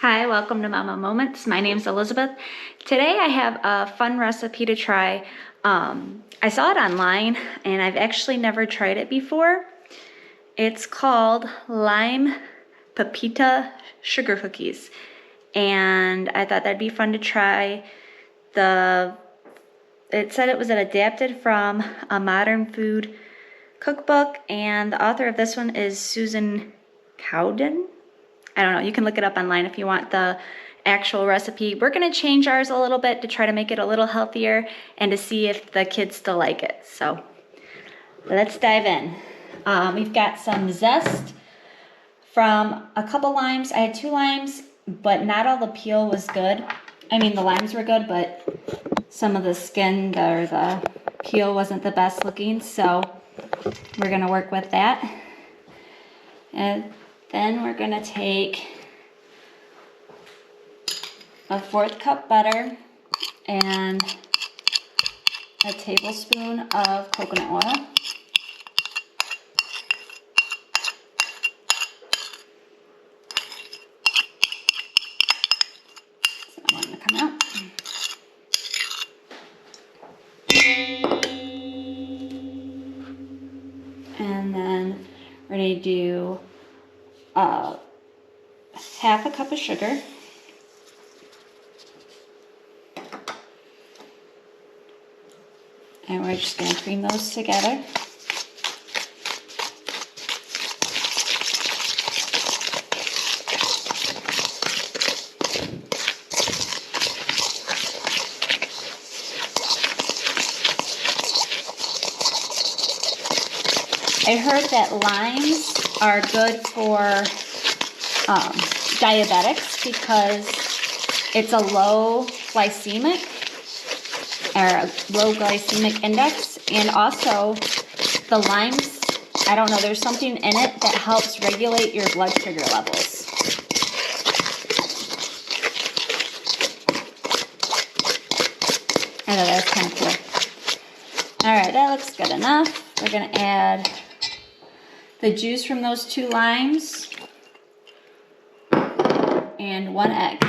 Hi, welcome to Mama Moments. My name's Elizabeth. Today I have a fun recipe to try. I saw it online and I've actually never tried it before. It's called Lime Pepita Sugar Cookies. And I thought that'd be fun to try. It said it was adapted from a modern food cookbook, and the author of this one is Susan Cowden. I don't know, you can look it up online if you want the actual recipe. We're gonna change ours a little bit to try to make it a little healthier and to see if the kids still like it. So let's dive in. We've got some zest from a couple limes. I had 2 limes, but not all the peel was good. I mean, the limes were good, but some of the skin or the peel wasn't the best looking, so we're gonna work with that. And then we're gonna take a 1/4 cup butter and a tablespoon of coconut oil. So I want to come out. And then we're gonna do 1/2 cup of sugar. And we're just going to cream those together. I heard that limes are good for diabetics because it's a low glycemic index, and also the limes, I don't know, there's something in it that helps regulate your blood sugar levels. I thought that was kind of cool. All right, that looks good enough. We're gonna add the juice from those 2 limes and 1 egg.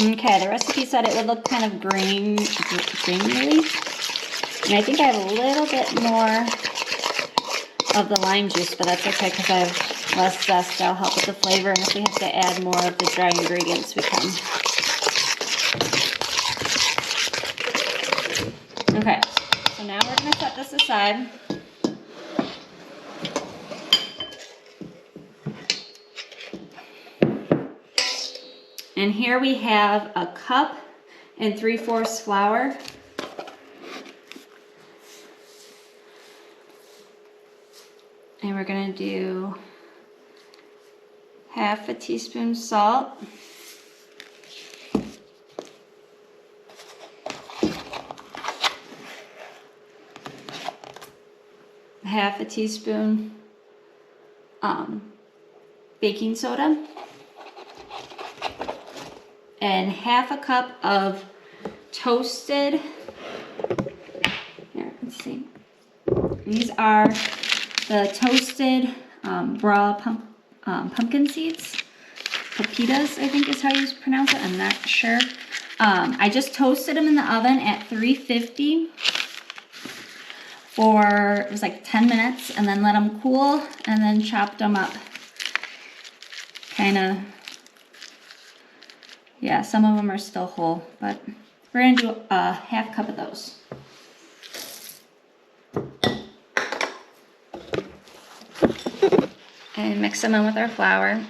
Okay, the recipe said it would look kind of grainy, and I think I have a little bit more of the lime juice, but that's okay because I have less zest. That'll help with the flavor, and if we have to add more of the dry ingredients, we can. Okay, so now we're going to set this aside. And here we have 1 cup and 3/4 flour. And we're gonna do 1/2 teaspoon salt. 1/2 teaspoon baking soda. And 1/2 cup of toasted, here, let's see. These are the toasted raw pumpkin seeds. Pepitas, I think is how you pronounce it. I'm not sure. I just toasted them in the oven at 350 for, it was like 10 minutes, and then let them cool, and then chopped them up. Kind of, yeah, some of them are still whole, but we're gonna do a 1/2 cup of those. And mix them in with our flour.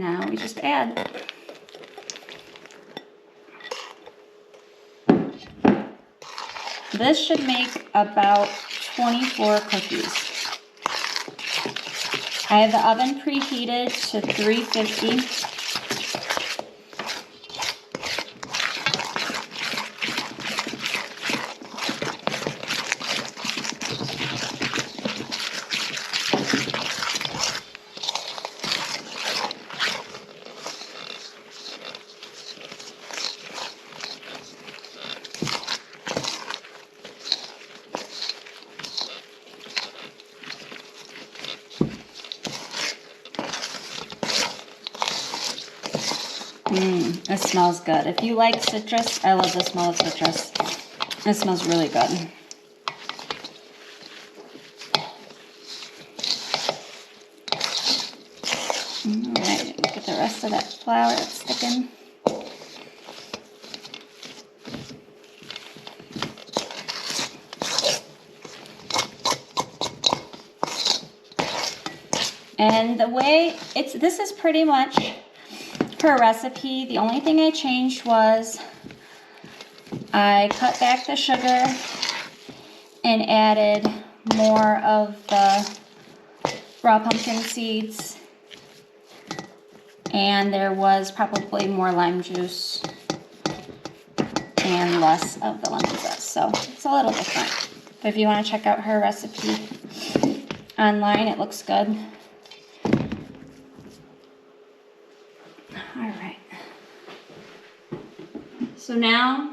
now we just add. This should make about 24 cookies. I have the oven preheated to 350. It smells good. If you like citrus, I love the smell of citrus. It smells really good. Alright, get the rest of that flour that's sticking. And the way this is pretty much her recipe. The only thing I changed was I cut back the sugar and added more of the raw pumpkin seeds, and there was probably more lime juice and less of the lemon zest, so it's a little different. But if you want to check out her recipe online, it looks good. All right. So now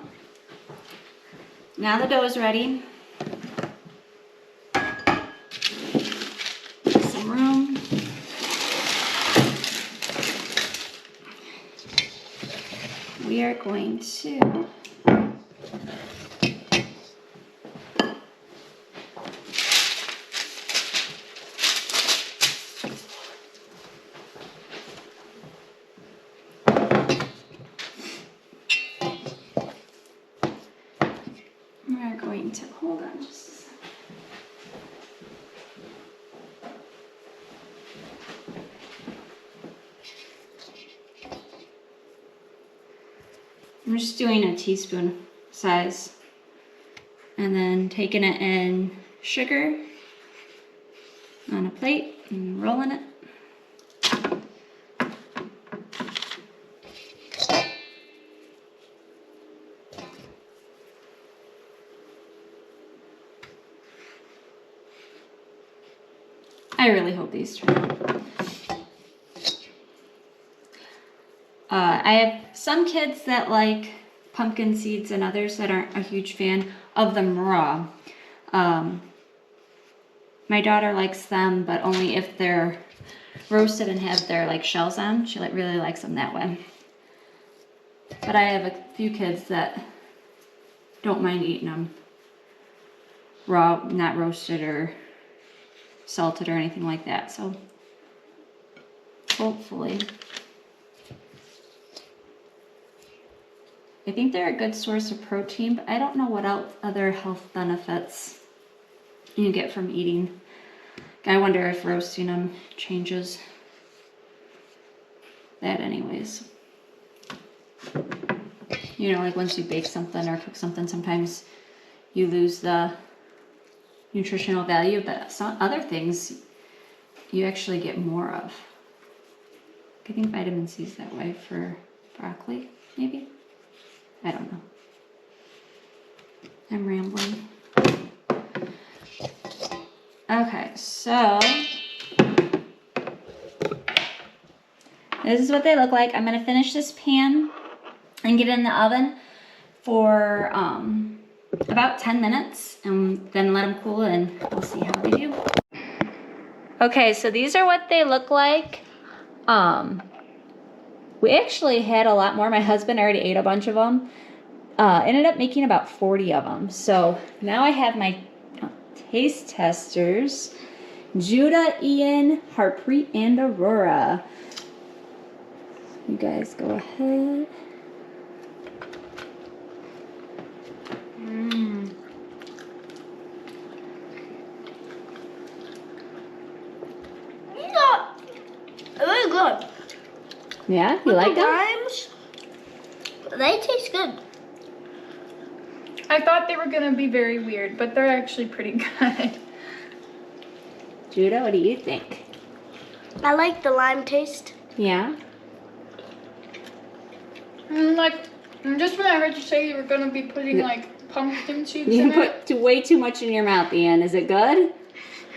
the dough is ready. Some room. We are going to hold on just a second. I'm just doing a teaspoon size and then taking it in sugar on a plate and rolling it. I really hope these turn out. I have some kids that like pumpkin seeds and others that aren't a huge fan of them raw. My daughter likes them, but only if they're roasted and have their like shells on. She really likes them that way. But I have a few kids that don't mind eating them raw, not roasted or salted or anything like that, so hopefully. I think they're a good source of protein, but I don't know what else other health benefits you get from eating. I wonder if roasting them changes that anyways. You know, like once you bake something or cook something, sometimes you lose the nutritional value, but some other things you actually get more of. I think vitamin C is that way for broccoli, maybe? I don't know. I'm rambling. Okay, so this is what they look like. I'm gonna finish this pan and get it in the oven for about 10 minutes and then let them cool and we'll see how they do. Okay, so these are what they look like. We actually had a lot more. My husband already ate a bunch of them. Ended up making about 40 of them. So now I have my taste testers. Judah, Ian, Harpreet, and Aurora. You guys go ahead. Really good. Yeah, you like them? Limes, they taste good. I thought they were gonna be very weird, but they're actually pretty good. Judah, what do you think? I like the lime taste. Yeah? Just when I heard you say you were gonna be putting like pumpkin seeds You in it, put way too much in your mouth, Ian. Is it good?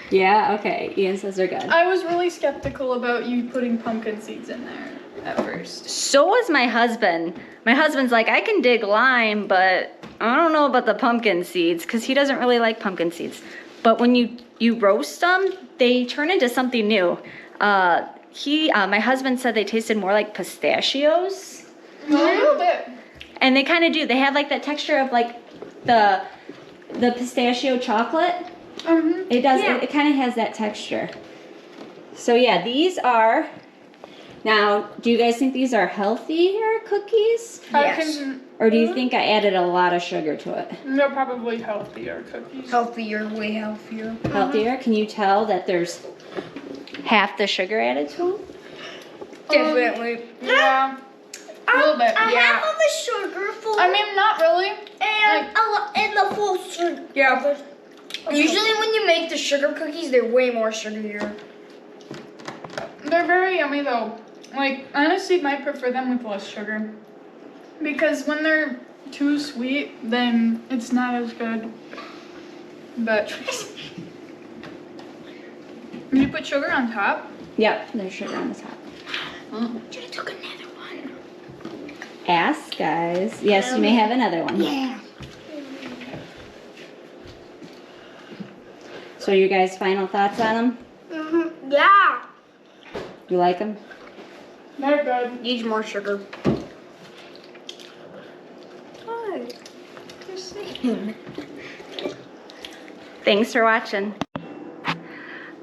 Yeah? Okay. Ian says they're good. I was really skeptical about you putting pumpkin seeds in there at first. So was my husband. My husband's like, I can dig lime, but I don't know about the pumpkin seeds because he doesn't really like pumpkin seeds. But when you roast them, they turn into something new. My husband said they tasted more like pistachios. A little bit. And they kind of do. They have like that texture of like the pistachio chocolate. Mm-hmm. It does. Yeah. It kind of has that texture. So yeah, these are. Now, do you guys think these are healthier cookies, Yes. or do you think I added a lot of sugar to it? They're probably healthier cookies. Healthier, way healthier. Healthier? Can you tell that there's half the sugar added to them? Definitely. Yeah. A little bit. Half of the sugar full. I mean, not really. And the full sugar. Yeah, but usually when you make the sugar cookies, they're way more sugarier. They're very yummy though. Like, I honestly might prefer them with less sugar. Because when they're too sweet, then it's not as good. But you put sugar on top? Yep, there's sugar on the top. Should have took another one. Ask, guys. Yes, you may have another one. Yeah. So your guys' final thoughts on them? Mm-hmm. Yeah. You like them? They're good. Needs more sugar. Thanks for watching.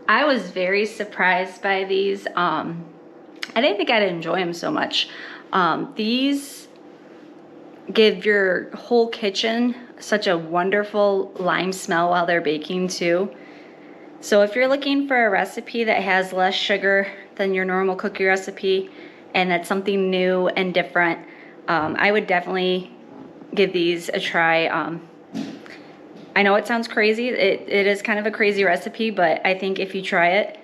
I was very surprised by these. I didn't think I'd enjoy them so much. These give your whole kitchen such a wonderful lime smell while they're baking too. So if you're looking for a recipe that has less sugar than your normal cookie recipe and that's something new and different, I would definitely give these a try. I know it sounds crazy. It is kind of a crazy recipe, but I think if you try it,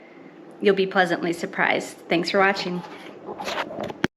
you'll be pleasantly surprised. Thanks for watching.